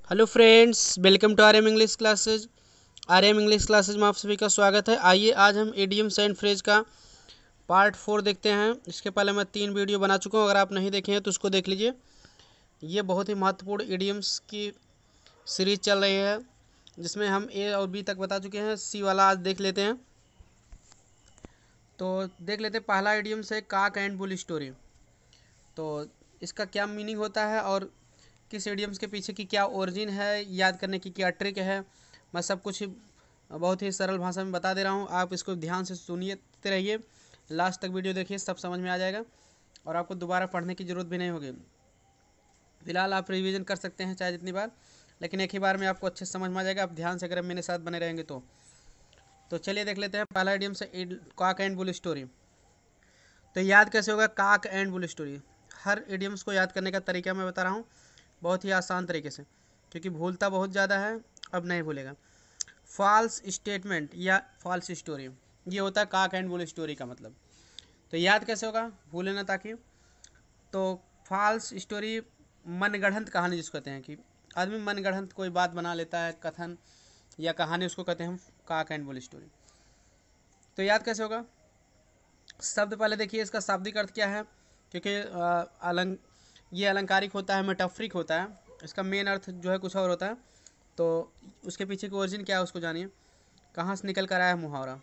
Hello friends, welcome to RM English classes. RM English classes में आप सभी का स्वागत है। आइए आज हम इडियम्स एंड फ्रेज का पार्ट 4 देखते हैं। इसके पहले मैं 3 वीडियो बना चुका हूं, अगर आप नहीं देखे हैं तो उसको देख लीजिए। ये बहुत ही महत्वपूर्ण इडियम्स की सीरीज चल रही है जिसमें हम ए और बी तक बता चुके हैं। सी वाला आज देख लेते हैं। तो देख लेते हैं, पहला इडियम्स है काक एंड बुल स्टोरी। तो इसका क्या मीनिंग होता है और किस इडियम्स के पीछे की क्या ओरिजिन है, याद करने की क्या ट्रिक है, मैं सब कुछ बहुत ही सरल भाषा में बता दे रहा हूँ। आप इसको ध्यान से सुनते रहिए, लास्ट तक वीडियो देखिए, सब समझ में आ जाएगा और आपको दोबारा पढ़ने की ज़रूरत भी नहीं होगी। फिलहाल आप रिवीजन कर सकते हैं चाहे जितनी बार, लेकिन एक ही बार में आपको अच्छे से समझ में आ जाएगा, आप ध्यान से अगर मेरे साथ बने रहेंगे तो चलिए देख लेते हैं। पहला इडियम से काक एंड बुल स्टोरी। तो याद कैसे होगा काक and bull story? Her idioms को याद करने का तरीका मैं बता रहा हूँ बहुत ही आसान तरीके से, क्योंकि भूलता बहुत ज़्यादा है, अब नहीं भूलेगा। फॉल्स स्टेटमेंट या फॉल्स स्टोरी, ये होता है काक एंड बुल स्टोरी का मतलब। तो याद कैसे होगा, भूले ना ताकि। तो फॉल्स स्टोरी मनगढ़ंत कहानी जिसको कहते हैं, कि आदमी मनगढ़ंत कोई बात बना लेता है, कथन या कहानी, उसको कहते हैं हम काक एंड बुल स्टोरी। तो याद कैसे होगा? शब्द पहले देखिए, इसका शाब्दिक अर्थ क्या है, क्योंकि ये अलंकारिक होता है, मेटाफ्रिक होता है। इसका मेन अर्थ जो है कुछ और होता है। तो उसके पीछे की ओरिजिन क्या है उसको जानिए, कहाँ से निकल कर आया है मुहावरा।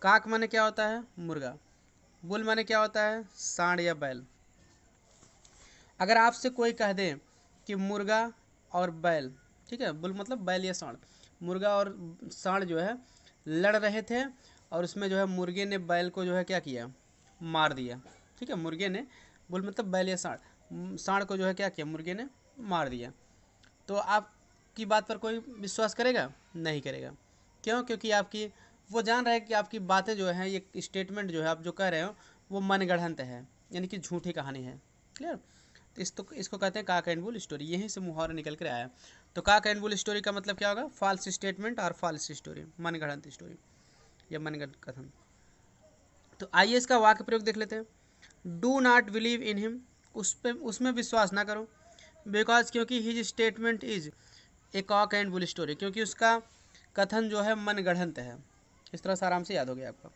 काक माने क्या होता है? मुर्गा। बुल माने क्या होता है? सांड या बैल। अगर आपसे कोई कह दे कि मुर्गा और बैल, ठीक है, बुल मतलब बैल या सांड, मुर्गा और सांड जो है लड़ रहे थे और उसमें जो है मुर्गे ने बैल को जो है क्या किया, मार दिया। ठीक है, मुर्गे ने, बुल मतलब बैल या सांड, सांड को जो है क्या किया, मुर्गे ने मार दिया। तो आपकी बात पर कोई विश्वास करेगा? नहीं करेगा। क्यों? क्योंकि आपकी, वो जान रहा है कि आपकी बातें जो हैं, ये स्टेटमेंट जो है आप जो कह रहे हो वो मनगढ़ंत है, यानी कि झूठी कहानी है। क्लियर? तो इसको कहते हैं काक एंड बुल स्टोरी, यहीं से मुहावरा निकल कर आया। तो काक एंड बुल स्टोरी का मतलब क्या होगा? फॉल्स स्टेटमेंट और फॉल्स स्टोरी, मनगढ़ंत स्टोरी या मनगढ़ंत कथन। तो आइए इसका वाक्य प्रयोग देख लेते हैं। Do not believe in him, उसमें विश्वास ना करो। बिकॉज, क्योंकि his statement is a cock and bull story, क्योंकि उसका कथन जो है मनगढ़ंत है। इस तरह से आराम से याद हो गया आपका।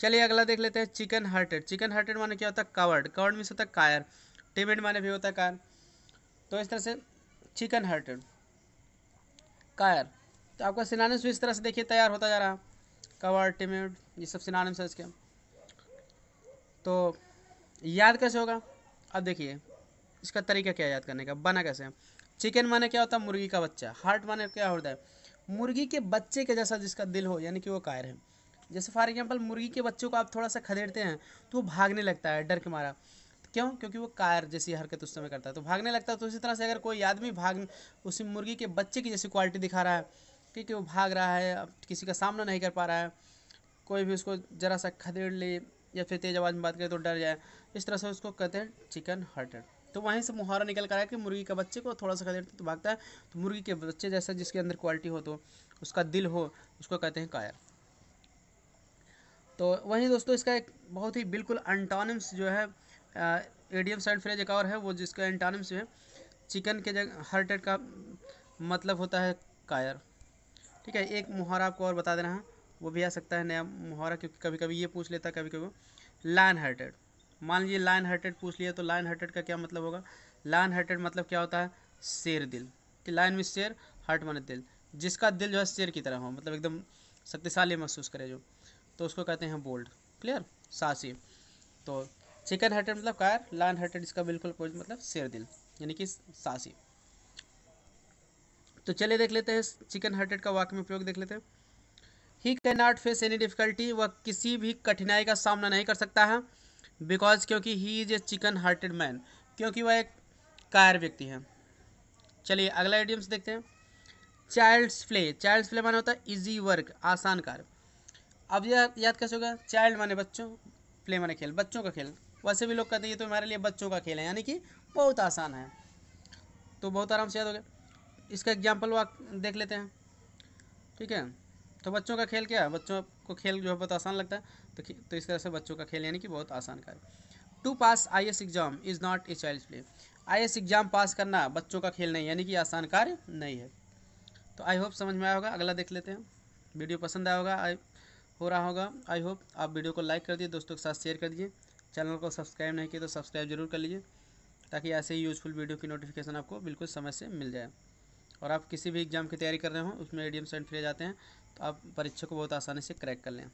चलिए अगला देख लेते हैं। Chicken hearted. चिकन हार्टेड माने क्या होता है? कावर्ड। कावर्ड मीन्स होता है कायर। टिमिड माने भी होता है कायर। तो इस तरह से चिकन हार्टेड, कायर। तो आपका सिनोनिम्स भी इस तरह से देखिए तैयार होता जा रहा है। कावर्ड, टिमिड, ये सब सिनोनिम्स है इसके। तो याद कैसे होगा? अब देखिए इसका तरीका क्या है याद करने का, बना कैसे है। चिकन माने क्या होता है? मुर्गी का बच्चा। हार्ट माने क्या होता है? मुर्गी के बच्चे के जैसा जिसका दिल हो, यानी कि वो कायर है। जैसे फॉर एग्जांपल मुर्गी के बच्चों को आप थोड़ा सा खदेड़ते हैं तो वो भागने लगता है डर के मारा। क्यों? क्योंकि वो कायर जैसी हरकत उस समय करता है तो भागने लगता है। तो इसी तरह से अगर कोई आदमी उसी मुर्गी के बच्चे की जैसी क्वालिटी दिखा रहा है, क्योंकि वो भाग रहा है, अब किसी का सामना नहीं कर पा रहा है, कोई भी उसको ज़रा सा खदेड़ ले या फिर तेज आवाज़ में बात करे तो डर जाए, इस तरह से उसको कहते हैं चिकन हार्टेड। तो वहीं से मुहावरा निकल कर आया कि मुर्गी का बच्चे को थोड़ा सा खदेड़ते तो भागता है, तो मुर्गी के बच्चे जैसा जिसके अंदर क्वालिटी हो, तो उसका दिल हो, उसको कहते हैं कायर। तो वहीं दोस्तों इसका एक बहुत ही बिल्कुल एंटोनिम्स जो है, एडियम साइड फ्रेज एक और है वो, जिसका एंटोनिम्स जो है चिकन के जगह हार्टेड का मतलब होता है कायर। ठीक है, एक मुहावरा आपको और बता देना है, वो भी आ सकता है नया मुहावरा, क्योंकि कभी कभी ये पूछ लेता है, कभी कभी लायन हार्टेड। मान लीजिए लायन हार्टेड पूछ लिया, तो लायन हार्टेड का क्या मतलब होगा? लायन हार्टेड मतलब क्या होता है? शेर दिल। कि लायन में शेर, हार्ट माने दिल, जिसका दिल जो है शेर की तरह हो, मतलब एकदम शक्तिशाली महसूस करे जो, तो उसको कहते हैं बोल्ड। क्लियर? साहसी। तो चिकन हार्टेड मतलब कायर, लायन हार्टेड इसका बिल्कुल अपोजिट मतलब शेर दिल, यानी कि साहसी। तो चलिए देख लेते हैं चिकन हार्टेड का वाक्य में प्रयोग देख लेते हैं। ही can not face any difficulty, वह किसी भी कठिनाई का सामना नहीं कर सकता है। बिकॉज, क्योंकि he is a chicken hearted man, क्योंकि वह एक कायर व्यक्ति है। चलिए अगला इडियम्स देखते हैं। Child's play. चाइल्ड्स प्ले माने होता है इजी वर्क, आसान कार्य। अब यह याद कैसे होगा? चाइल्ड माने बच्चों, प्ले माने खेल, बच्चों का खेल। वैसे भी लोग कहते हैं ये तो हमारे लिए बच्चों का खेल है, यानी कि बहुत आसान है। तो बहुत आराम से याद हो गया। इसका एग्जाम्पल वाक देख लेते हैं। ठीक है, तो बच्चों का खेल क्या है? बच्चों को खेल जो है बहुत आसान लगता है, तो इस तरह से बच्चों का खेल यानी कि बहुत आसान कार्य। To pass IAS exam is not a child play. IAS exam pass करना बच्चों का खेल नहीं, यानी कि आसान कार्य नहीं है। तो आई होप समझ में आया होगा। अगला देख लेते हैं। वीडियो पसंद आया होगा, हो रहा होगा आई होप। आप वीडियो को लाइक कर दिए, दोस्तों के साथ शेयर कर दीजिए। चैनल को सब्सक्राइब नहीं किया तो सब्सक्राइब जरूर कर लीजिए, ताकि ऐसे ही यूजफुल वीडियो की नोटिफिकेशन आपको बिल्कुल समय से मिल जाए। और आप किसी भी एग्जाम की तैयारी कर रहे हो, उसमें एडीएम सेंट फ्री जाते हैं तो आप परीक्षा को बहुत आसानी से क्रैक कर लें।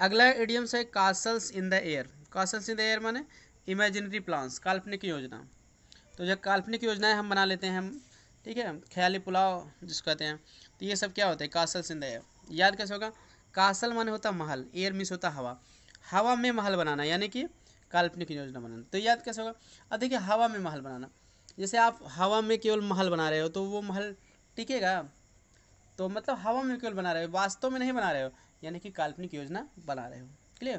अगला एडीएम्स है castles in the air. Castles in the air माने इमेजिनरी प्लान्स, काल्पनिक योजना। तो जब काल्पनिक योजनाएं हम बना लेते हैं हम, ठीक है, ख्याली पुलाव जिसको कहते हैं, तो ये सब क्या होता है, कासल्स इन द एयर। याद कैसे होगा, कासल माने होता महल, एयर मीन्स होता हवा, हवा में महल बनाना यानी कि काल्पनिक योजना बनाना। तो याद कैसे होगा, अब देखिए हवा में महल बनाना, जैसे आप हवा में केवल महल बना रहे हो तो वो महल टिकेगा, तो मतलब हवा में केवल बना रहे हो, वास्तव में नहीं बना रहे हो, यानी कि काल्पनिक योजना बना रहे हो। क्लियर,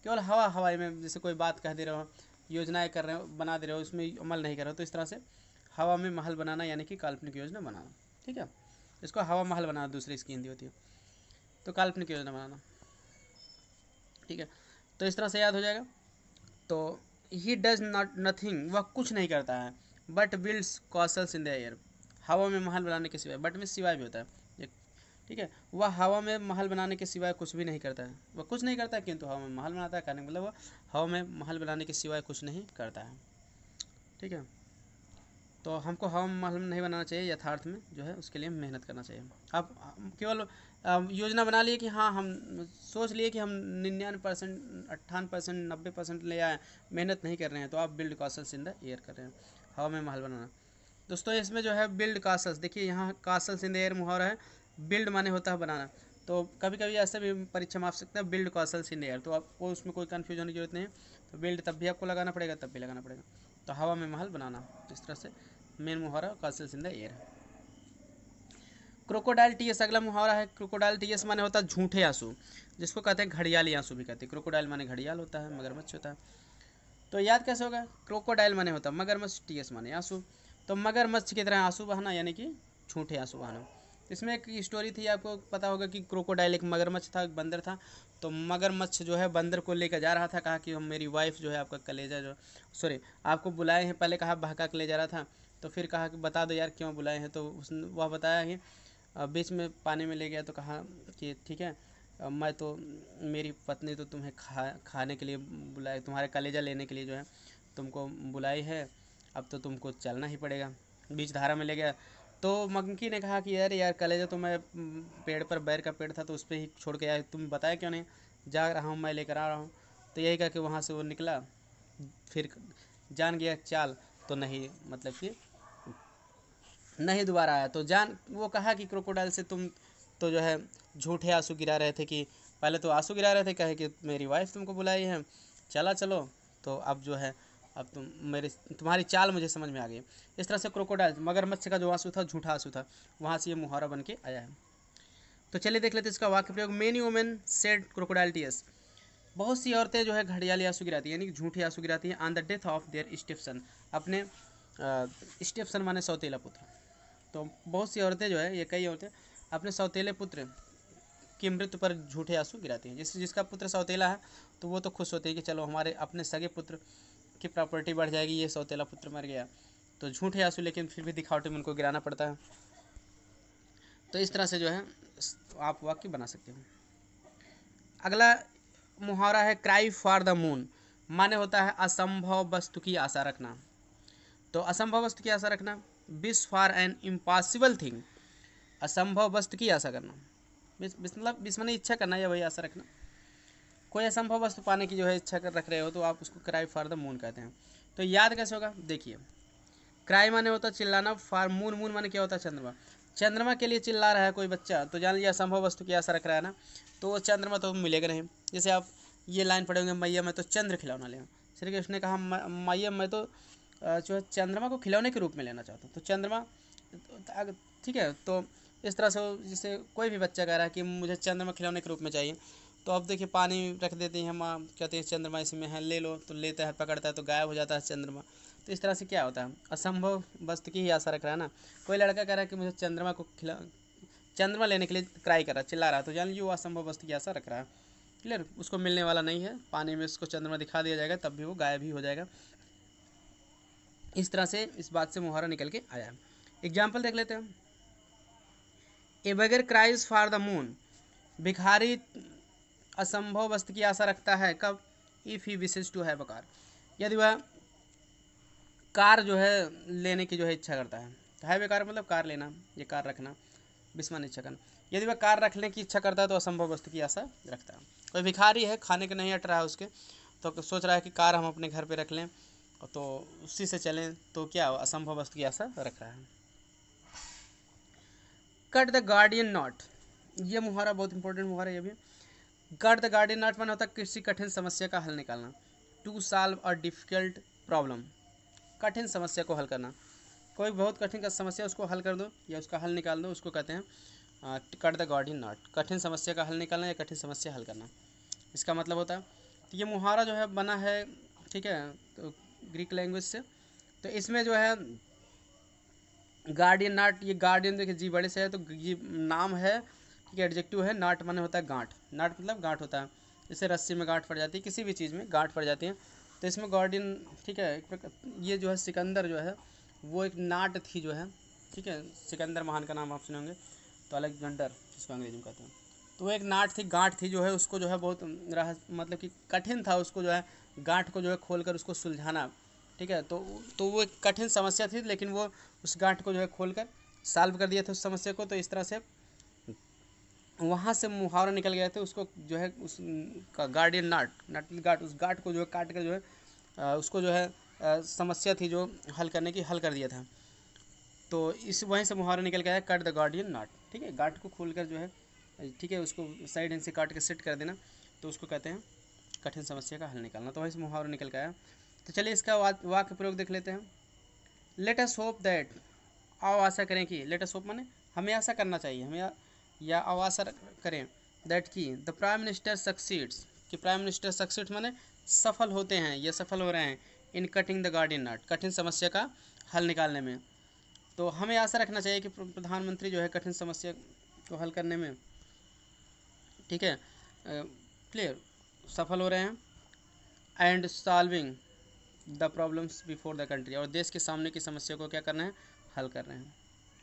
केवल हवाई में जैसे कोई बात कह दे रहे हो, योजनाएं कर रहे हो, बना दे रहे हो, उसमें अमल नहीं कर रहे हो, तो इस तरह से हवा में महल बनाना यानी कि काल्पनिक योजना बनाना। ठीक है, इसको हवा महल बनाना दूसरी इसकी हिंदी होती है, तो काल्पनिक योजना बनाना। ठीक है, तो इस तरह से याद हो जाएगा। तो ही डज नॉट नथिंग, वह कुछ नहीं करता है, but builds castles in the air, हवा में महल बनाने के सिवाय, बट में सिवाय भी होता है। ठीक है, वह हवा में महल बनाने के सिवाय कुछ भी नहीं करता है, वह कुछ नहीं करता है किंतु हवा में महल बनाता है, कहने का मतलब वह हवा में महल बनाने के सिवाय कुछ नहीं करता है। ठीक है, तो हमको हवा में महल नहीं बनाना चाहिए, यथार्थ में जो है उसके लिए मेहनत करना चाहिए। आप केवल योजना बना लिए कि हाँ हम सोच लिए कि हम 99%, 98%, 90% ले आए, मेहनत नहीं कर रहे हैं, तो आप build castles in the air कर रहे हैं, हवा में महल बनाना। दोस्तों इसमें जो है बिल्ड कासल्स, देखिए यहाँ कासल्स इन द एयर मुहावरा है, बिल्ड माने होता है बनाना, तो कभी कभी ऐसे भी परीक्षा में आ सकता है build castles in the air, तो आपको उसमें कोई कन्फ्यूजन की जरूरत नहीं है, तो बिल्ड तब भी आपको लगाना पड़ेगा, तब भी लगाना पड़ेगा, तो हवा में महल बनाना। इस तरह से मेन मुहावरा castles in the air. Crocodile tears अगला मुहावरा है। क्रोकोडाइल टीएस माने होता है झूठे आंसू, जिसको कहते हैं घड़ियाली आंसू भी कहते हैं। क्रोकोडाइल माने घड़ियाल होता है, मगरमच्छ होता है। तो याद कैसे होगा, क्रोकोडाइल माने होता है मगरमच्छ, टीएस माने आंसू, तो मगरमच्छ की तरह आंसू बहाना यानी कि झूठे आंसू बहाना। इसमें एक स्टोरी थी, आपको पता होगा कि क्रोकोडाइल एक मगरमच्छ था, एक बंदर था, तो मगरमच्छ जो है बंदर को लेकर जा रहा था, कहा कि मेरी वाइफ जो है आपका कलेजा जो सॉरी आपको बुलाए हैं, पहले कहा बहका के ले जा रहा था, तो फिर कहा कि बता दो यार क्यों बुलाए हैं, तो उसने वह बताया कि बीच में पानी में ले गया, तो कहा कि ठीक है मैं तो मेरी पत्नी तो तुम्हें खाने के लिए बुलाए, तुम्हारे कलेजा लेने के लिए जो है तुमको बुलाई है, अब तो तुमको चलना ही पड़ेगा। बीच धारा में ले गया, तो मंकी ने कहा कि यार यार कलेजा तो मैं पेड़ पर बैर का पेड़ था तो उस पर ही छोड़ के आया, तुम बताया क्यों नहीं, जा रहा हूँ मैं लेकर आ रहा हूँ। तो यही कहा कि वहाँ से वो निकला, फिर जान गया चाल, तो नहीं मतलब कि नहीं दोबारा आया, तो जान वो कहा कि क्रोकोडाइल से तुम तो जो है झूठे आंसू गिरा रहे थे, कि पहले तो आंसू गिरा रहे थे, कहे कि मेरी वाइफ तुमको बुलाई है, चलो, तो अब जो है अब तुम्हारी चाल मुझे समझ में आ गई। इस तरह से क्रोकोडाइल मगरमच्छ का जो आंसू था झूठा आंसू था, वहाँ से ये मुहावरा बन के आया है। तो चलिए देख लेते हैं इसका वाक्य प्रयोग। Many women said crocodile tears, बहुत सी औरतें जो है घड़ियाली आंसू गिराती है, यानी कि झूठे आंसू गिराती हैं, on the death of their stepson, अपने स्टेप्सन माने सौतेला पुत्र। तो बहुत सी औरतें जो है, ये कई औरतें अपने सौतेले पुत्र की मृत्यु पर झूठे आंसू गिराती हैं। जिसका पुत्र सौतेला है तो वो तो खुश होती है कि चलो हमारे अपने सगे पुत्र की प्रॉपर्टी बढ़ जाएगी, ये सौतेला पुत्र मर गया, तो झूठे आंसू लेकिन फिर भी दिखावटी में उनको गिराना पड़ता है। तो इस तरह से जो है आप वाक्य बना सकते हो। अगला मुहावरा है क्राई फॉर द मून, माने होता है असंभव वस्तु की आशा रखना। तो असंभव वस्तु की आशा रखना, wish for an impossible thing, असंभव वस्तु की आशा करना, मतलब विश माने इच्छा करना या वही आशा रखना। कोई असंभव वस्तु पाने की जो है इच्छा कर रख रहे हो तो आप उसको क्राई फॉर द मून कहते हैं। तो याद कैसे होगा, देखिए क्राई माने होता है चिल्लाना, फॉर मून, मून माने क्या होता है चंद्रमा, चंद्रमा के लिए चिल्ला रहा है कोई बच्चा, तो जान लिया असंभव वस्तु की आशा रख रहा है ना, तो वो चंद्रमा तो मिलेगा नहीं। जैसे आप ये लाइन पढ़ेंगे, मैया मैं तो चंद्र खिलौना ले, श्री कृष्ण ने कहा मैया मैं तो जो है चंद्रमा को खिलौने के रूप में लेना चाहता हूँ, तो चंद्रमा ठीक है। तो इस तरह से जैसे कोई भी बच्चा कह रहा है कि मुझे चंद्रमा खिलौने के रूप में चाहिए, तो अब देखिए पानी रख देती हैं माँ, कहते हैं चंद्रमा इसमें है ले लो, तो लेता है पकड़ता है तो गायब हो जाता है चंद्रमा। तो इस तरह से क्या होता है, असंभव वस्तु की ही आशा रख रहा है ना। कोई लड़का कह रहा है कि मुझे चंद्रमा लेने के लिए क्राई कर रहा है, चिल्ला रहा है, तो जान लीजिए वो असंभव वस्तु की आशा रख रहा है। क्लियर, उसको मिलने वाला नहीं है। पानी में उसको चंद्रमा दिखा दिया जाएगा तब भी वो गायब ही हो जाएगा। इस तरह से इस बात से मुहावरा निकल के आया है। एग्जाम्पल देख लेते हैं। ए बगैर क्राइज फॉर द मून, भिखारी असंभव वस्तु की आशा रखता है कब, if he wishes to have a car, यदि वह कार जो है लेने की जो है इच्छा करता है। तो हैव ए कार मतलब कार लेना, ये कार रखना, विस्मान इच्छा करना। यदि वह कार रखने की इच्छा करता है तो असंभव वस्तु की आशा रखता है। कोई भिखारी है, खाने के नहीं हट रहा है उसके, तो सोच रहा है कि कार हम अपने घर पे रख लें तो उसी से चलें, तो क्या असंभव वस्तु की आशा रख रहा है। कट द गार्डियन नॉट, ये मुहावरा बहुत इंपॉर्टेंट मुहावरा ये भी। कट द गार्डियन नॉट माने होता है किसी कठिन समस्या का हल निकालना। To solve a difficult problem, कठिन समस्या को हल करना। कोई बहुत कठिन का समस्या उसको हल कर दो या उसका हल निकाल दो, उसको कहते हैं कट द गार्डियन नॉट, कठिन समस्या का हल निकालना या कठिन समस्या हल करना, इसका मतलब होता है। तो ये मुहावरा जो है बना है, ठीक है, तो ग्रीक लैंग्वेज से। तो इसमें जो है गार्डियन नाट, ये गार्डियन देखिए जी बड़े से है तो ये नाम है, ठीक है, एडजेक्टिव है। नाट माने होता है गांठ, नाट मतलब गांठ होता है। जैसे रस्सी में गांठ पड़ जाती है, किसी भी चीज़ में गांठ पड़ जाती है, तो इसमें गार्डियन, ठीक है, एक प्रकार ये जो है सिकंदर जो है वो एक नाट थी जो है, ठीक है। सिकंदर महान का नाम आप सुने होंगे, तो अलेक्जेंडर जिसको अंग्रेजी में कहते हैं, तो वो एक नाट थी, गांठ थी जो है, उसको जो है बहुत मतलब कि कठिन था उसको जो है गांठ को जो है खोल कर उसको सुलझाना, ठीक है। तो वो एक कठिन समस्या थी, लेकिन वो उस गांठ को जो है खोल कर सॉल्व कर दिया था उस समस्या को। तो इस तरह से वहाँ से मुहावरा निकल गया था, उसको जो है उस का गार्डियन नाट, नाटली गांठ, उस गांठ को जो है काट कर जो है उसको जो है समस्या थी जो हल करने की, हल कर दिया था। तो इस वहीं से मुहावरा निकल गया है कट द गार्डियन नाट, ठीक है। गांठ को खोल कर जो है, ठीक है, उसको साइड एंड से काट के सेट कर देना, तो उसको कहते हैं कठिन समस्या का हल निकालना। तो वहीं से मुहावरा निकल गया है। तो चलिए इसका वाक्य प्रयोग देख लेते हैं। लेट अस होप दैट, आओ आशा करें कि, लेट अस होप माने हमें आशा करना चाहिए, हमें या आओ आशा करें, दैट की द प्राइम मिनिस्टर सक्सीड्स, कि प्राइम मिनिस्टर सक्सीड्स माने सफल होते हैं या सफल हो रहे हैं, in cutting the Gordian not, कठिन समस्या का हल निकालने में। तो हमें आशा रखना चाहिए कि प्रधानमंत्री जो है कठिन समस्या को हल करने में, ठीक है, क्लियर, सफल हो रहे हैं। And solving the problems before the country, और देश के सामने की समस्या को क्या करना है, हल कर रहे हैं,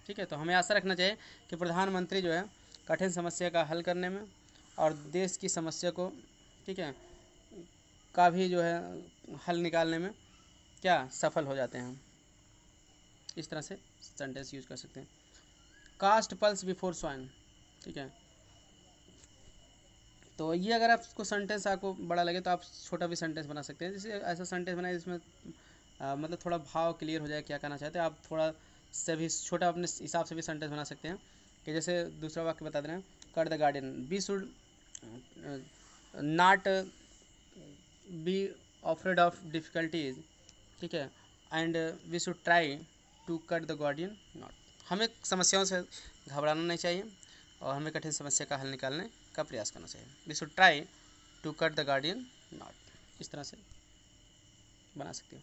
ठीक है। तो हमें आशा रखना चाहिए कि प्रधानमंत्री जो है कठिन समस्या का हल करने में और देश की समस्या को, ठीक है, का भी जो है हल निकालने में क्या सफल हो जाते हैं। इस तरह से सेंटेंस यूज कर सकते हैं। कास्ट पल्स बिफोर स्वाइन, ठीक है। तो ये अगर आपको सेंटेंस आपको बड़ा लगे तो आप छोटा भी सेंटेंस बना सकते हैं। जैसे ऐसा सेंटेंस बनाए जिसमें मतलब थोड़ा भाव क्लियर हो जाए क्या कहना चाहते हैं आप, थोड़ा से भी छोटा अपने हिसाब से भी सेंटेंस बना सकते हैं। कि जैसे दूसरा वाक्य बता दे रहे हैं, cut the Gordian, we should not be afraid of difficulties, ठीक है, and we should try to cut the Gordian knot, हमें समस्याओं से घबराना नहीं चाहिए और हमें कठिन समस्या का हल निकालने का प्रयास करना चाहिए। We should try to cut the Gordian knot, इस तरह से बना सकते हो।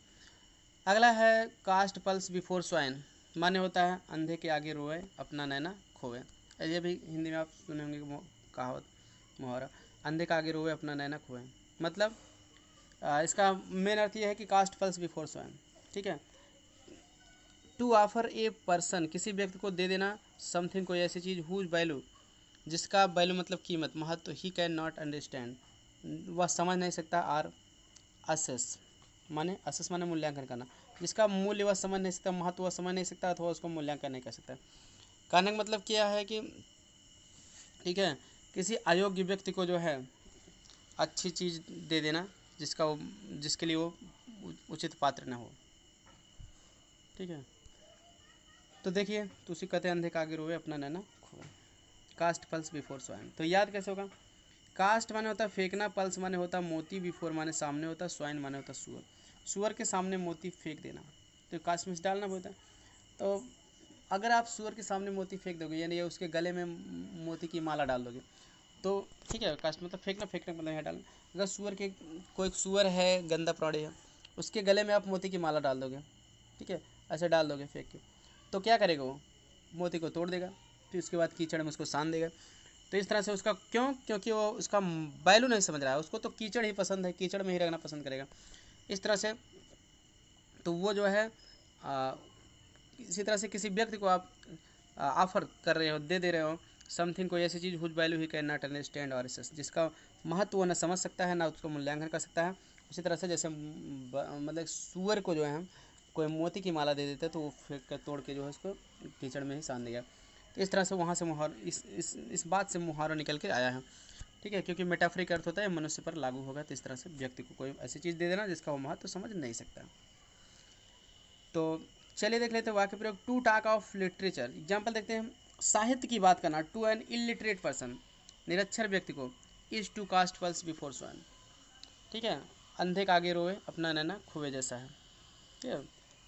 अगला है कास्ट पल्स बिफोर स्वाइन, माने होता है अंधे के आगे रोए अपना नैना खोए। ये भी हिंदी में आप सुने होंगे कहावत, मुहावरा, अंधे के आगे रोए अपना नैना खोए। मतलब इसका मेन अर्थ ये है कि कास्ट पल्स बिफोर स्वाइन, ठीक है। टू ऑफर ए पर्सन, किसी व्यक्ति को दे देना, समथिंग, कोई ऐसी चीज़, हुज वैल्यू, जिसका वैल्यू मतलब कीमत, महत्व, ही कैन नॉट अंडरस्टैंड, वह समझ नहीं सकता, आर असेस माने मूल्यांकन करना, जिसका मूल्य वह समझ नहीं सकता, महत्व वह समझ नहीं सकता, अथवा उसको मूल्यांकन नहीं कर सकता। कहने का मतलब क्या है कि, ठीक है, किसी अयोग्य व्यक्ति को जो है अच्छी चीज़ दे देना जिसके लिए वो उचित पात्र न हो, ठीक है। तो देखिए, तो उसी कहते अंधे का आगे रोए अपना नैना खोए। कास्ट पल्स बिफोर स्वाइन, तो याद कैसे होगा, कास्ट माने होता है फेंकना, पल्स माने होता है मोती, बिफोर माने सामने होता है, स्वाइन माने होता है सुअर, सुअर के सामने मोती फेंक देना, तो कास्ट में डालना होता है। तो अगर आप सुअर के सामने मोती फेंक दोगे, यानी उसके गले में मोती की माला डाल दोगे, तो ठीक है, कास्ट मतलब फेंकना, फेंकना मतलब है डालना। अगर सुअर के, कोई सुअर है, गंदा प्राणी है, उसके गले में आप मोती की माला डाल दोगे, ठीक है, ऐसे डाल दोगे फेंक के, तो क्या करेगा वो, मोती को तोड़ देगा, फिर उसके बाद कीचड़ में उसको सान देगा। तो इस तरह से उसका क्योंकि वो उसका वैल्यू नहीं समझ रहा है, उसको तो कीचड़ ही पसंद है, कीचड़ में ही रहना पसंद करेगा। इस तरह से तो वो जो है इसी तरह से किसी व्यक्ति को आप ऑफर कर रहे हो, दे रहे हो समथिंग, कोई ऐसी चीज़ whose value he can not understand और जिसका महत्व वो न समझ सकता है ना उसको मूल्यांकन कर सकता है। उसी तरह से जैसे मतलब सुअर को जो है हम कोई मोती की माला दे देते तो वो फिर तोड़ के जो है उसको कीचड़ में ही सान दिया। तो इस तरह से वहाँ से मुहावरा इस बात से मुहावरा निकल के आया है, ठीक है, क्योंकि मेटाफरिक अर्थ होता है मनुष्य पर लागू होगा। तो इस तरह से व्यक्ति को कोई ऐसी चीज़ दे देना जिसका वो महत्व समझ नहीं सकता। तो चलिए देख लेते हैं वाक्य प्रयोग। To talk of literature, example देखते हैं। साहित्य की बात करना, टू एन इलिटरेट पर्सन, निरक्षर व्यक्ति को, is to cast pearls before swine, ठीक है, अंधे का आगे रोए अपना नैना खुए जैसा है, ठीक है।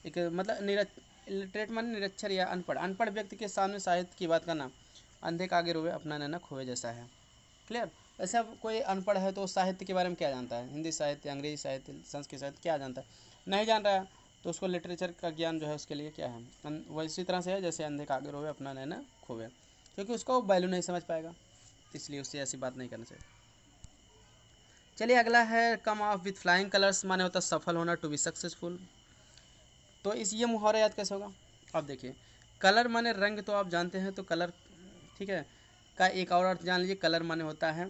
एक मतलब इलिटरेट मान निरक्षर या अनपढ़, अनपढ़ व्यक्ति के सामने साहित्य की बात करना, अंधे का आगे रोए अपना नैना खुए जैसा है, क्लियर। वैसे अब कोई अनपढ़ है तो साहित्य के बारे में क्या जानता है, हिंदी साहित्य, अंग्रेजी साहित्य, संस्कृत साहित्य क्या जानता है, नहीं जान रहा है, तो उसको लिटरेचर का ज्ञान जो है उसके लिए क्या है, वैसी तरह से है जैसे अंधे का आगे रोवे अपना नैना खोवे, क्योंकि उसको वैल्यू नहीं समझ पाएगा, इसलिए उससे ऐसी बात नहीं करना चाहिए। चलिए अगला है कम ऑफ विथ फ्लाइंग कलर्स, माने होता है सफल होना, टू बी सक्सेसफुल। तो इस ये मुहावरा याद कैसे होगा, अब देखिए, कलर माने रंग तो आप जानते हैं, तो कलर, ठीक है, का एक और अर्थ जान लीजिए, कलर माने होता है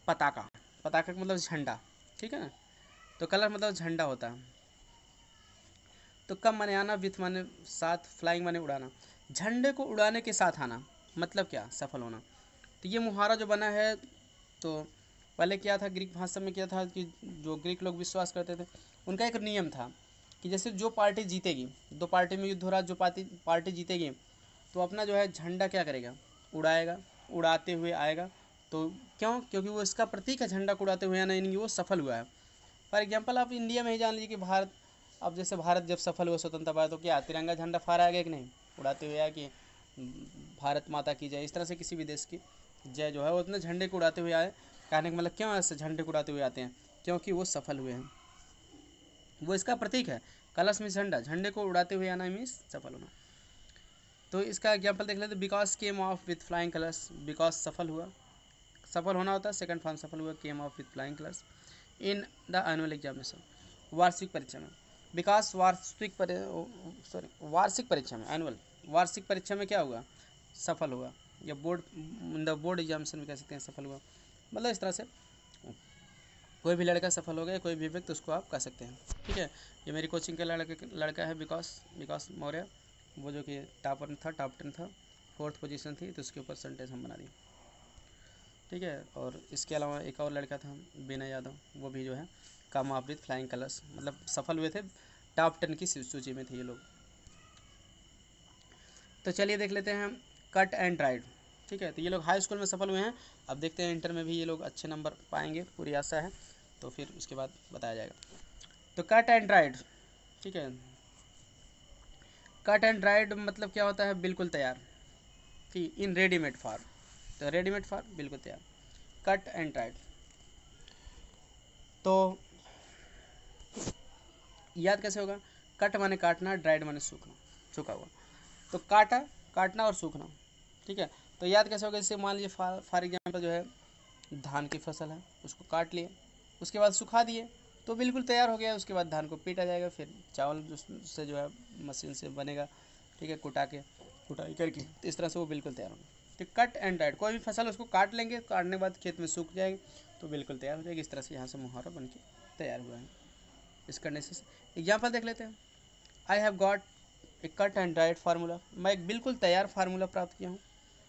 पताका, पताका का मतलब झंडा, ठीक है ना, तो कलर मतलब झंडा होता है। तो कम माने आना, विथ माने साथ, फ्लाइंग माने उड़ाना, झंडे को उड़ाने के साथ आना, मतलब क्या, सफल होना। तो ये मुहावरा जो बना है, तो पहले क्या था, ग्रीक भाषा में क्या था कि जो ग्रीक लोग विश्वास करते थे, उनका एक नियम था कि जैसे जो पार्टी जीतेगी, दो पार्टी में युद्ध हो रहा, जो पार्टी जीतेगी तो अपना जो है झंडा क्या करेगा, उड़ाएगा, उड़ाते हुए आएगा। तो क्यों, क्योंकि वो इसका प्रतीक है, झंडा को उड़ाते हुए आना, यानी वो सफल हुआ है। फॉर एग्जाम्पल आप इंडिया में ही जान लीजिए कि भारत, अब जैसे भारत जब सफल हुआ स्वतंत्रता पाया, तो क्या तिरंगा झंडा फहराया गया कि नहीं, उड़ाते हुए आया कि भारत माता की जय, इस तरह से किसी भी देश की जय जो है वो अपने झंडे को उड़ाते हुए आए। कहने का मतलब क्यों ऐसे झंडे को उड़ाते हुए आते हैं, क्योंकि वो सफल हुए हैं, वो इसका प्रतीक है। कलश में झंडा, झंडे को उड़ाते हुए आना मीन्स सफल होना। तो इसका एग्जाम्पल देख लेते, because came off with flying colours, because सफल हुआ, सफल होना होता है, सेकंड फॉर्म सफल हुआ, came off with flying colours in the annual examination, वार्षिक परीक्षा में। विकास वार्षिक परीक्षा में, एनुअल वार्षिक परीक्षा में क्या हुआ, सफल हुआ, या बोर्ड एग्जामिनेशन में कह सकते हैं सफल हुआ। मतलब इस तरह से कोई भी लड़का सफल हो गया, कोई भी व्यक्ति, उसको आप कह सकते हैं, ठीक है। ये मेरी कोचिंग का लड़का है विकास मौर्य, वो जो कि टॉप 10 था, 4th पोजीशन थी, तो उसके ऊपर सेंटेंस हम बना दिए, ठीक है। और इसके अलावा एक और लड़का था विनय यादव, वो भी जो है कम ऑफ विथ फ्लाइंग कलर्स, मतलब सफल हुए थे, टॉप 10 की सूची में थे ये लोग। तो चलिए देख लेते हैं कट एंड राइड, ठीक है। तो ये लोग हाई स्कूल में सफल हुए हैं, अब देखते हैं इंटर में भी ये लोग अच्छे नंबर पाएंगे, पूरी आशा है, तो फिर उसके बाद बताया जाएगा। तो कट एंड राइड, ठीक है, कट एंड राइड मतलब क्या होता है, बिल्कुल तैयार, ठीक, इन रेडीमेड फॉर्म, तो रेडीमेड फॉर्म बिल्कुल तैयार, कट एंड राइड। तो याद कैसे होगा, कट माने काटना, ड्राइड माने सूखना, सूखा हुआ, तो काटना और सूखना, ठीक है। तो याद कैसे होगा, जैसे मान लीजिए फॉर एग्जाम्पल जो है धान की फसल है, उसको काट लिए, उसके बाद सुखा दिए, तो बिल्कुल तैयार हो गया। उसके बाद धान को पीटा जाएगा, फिर चावल से जो है मशीन से बनेगा, ठीक है, कुटाई करके, तो इस तरह से वो बिल्कुल तैयार होगा। तो कट एंड राइड, कोई भी फसल उसको काट लेंगे, काटने के बाद खेत में सूख जाएगी तो बिल्कुल तैयार हो जाएगी। इस तरह से यहाँ से मुहावरा बन के तैयार हुआ है। इस करने से एग्जाम्पल देख लेते हैं। I have got a cut and right formula, मैं एक बिल्कुल तैयार फार्मूला प्राप्त किया हूँ,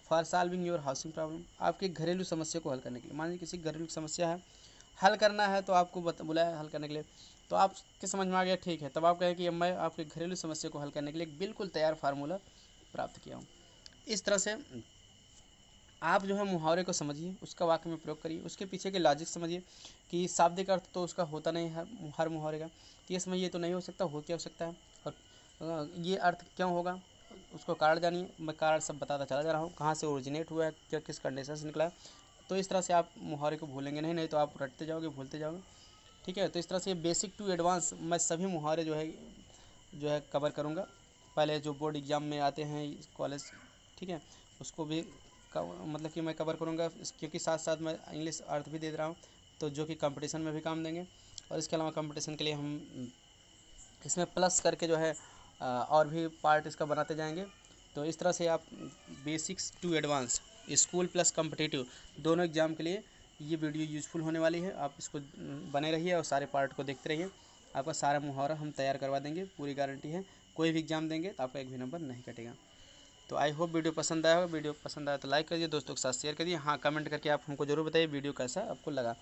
for solving your housing problem, आपकी घरेलू समस्या को हल करने के लिए। मान लीजिए किसी घरेलू समस्या है, हल करना है, तो आपको बुलाया हल करने के लिए, तो आपके समझ में आ गया, ठीक है, तब आप कहें कि मैं आपके घरेलू समस्या को हल करने के लिए एक बिल्कुल तैयार फार्मूला प्राप्त किया हूँ। इस तरह से आप जो है मुहावरे को समझिए, उसका वाक्य में प्रयोग करिए, उसके पीछे के लॉजिक समझिए कि शाब्दिक अर्थ तो उसका होता नहीं है हर मुहावरे का, तो ये समझिए तो नहीं हो सकता, हो क्या हो सकता है, और ये अर्थ क्यों होगा, उसको कारण जानिए। मैं कारण सब बताता चला जा रहा हूँ, कहाँ से ओरिजिनेट हुआ है, क्या किस कंडीशन से निकला है। तो इस तरह से आप मुहावरे को भूलेंगे नहीं तो आप रटते जाओगे, भूलते जाओगे, ठीक है। तो इस तरह से बेसिक टू एडवांस मैं सभी मुहावरे जो है कवर करूँगा। पहले जो बोर्ड एग्ज़ाम में आते हैं कॉलेज, ठीक है, उसको भी मतलब कि मैं कवर करूँगा, क्योंकि साथ साथ मैं इंग्लिश अर्थ भी दे रहा हूँ, तो जो कि कंपटीशन में भी काम देंगे। और इसके अलावा कंपटीशन के लिए हम इसमें प्लस करके जो है और भी पार्ट इसका बनाते जाएंगे। तो इस तरह से आप basics to advance school plus competitive दोनों एग्ज़ाम के लिए ये वीडियो यूज़फुल होने वाली है। आप इसको बने रहिए और सारे पार्ट को देखते रहिए। आपका सारा मुहावरा हम तैयार करवा देंगे, पूरी गारंटी है। कोई भी एग्ज़ाम देंगे तो आपका एक भी नंबर नहीं कटेगा। तो आई होप वीडियो पसंद आया होगा। वीडियो पसंद आया तो लाइक करिए, दोस्तों के साथ शेयर करिए। हाँ, कमेंट करके आप हमको ज़रूर बताइए वीडियो कैसा आपको लगा।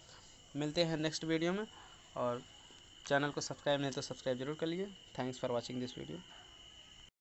मिलते हैं नेक्स्ट वीडियो में, और चैनल को सब्सक्राइब नहीं तो सब्सक्राइब जरूर कर लीजिए। Thanks for watching this video.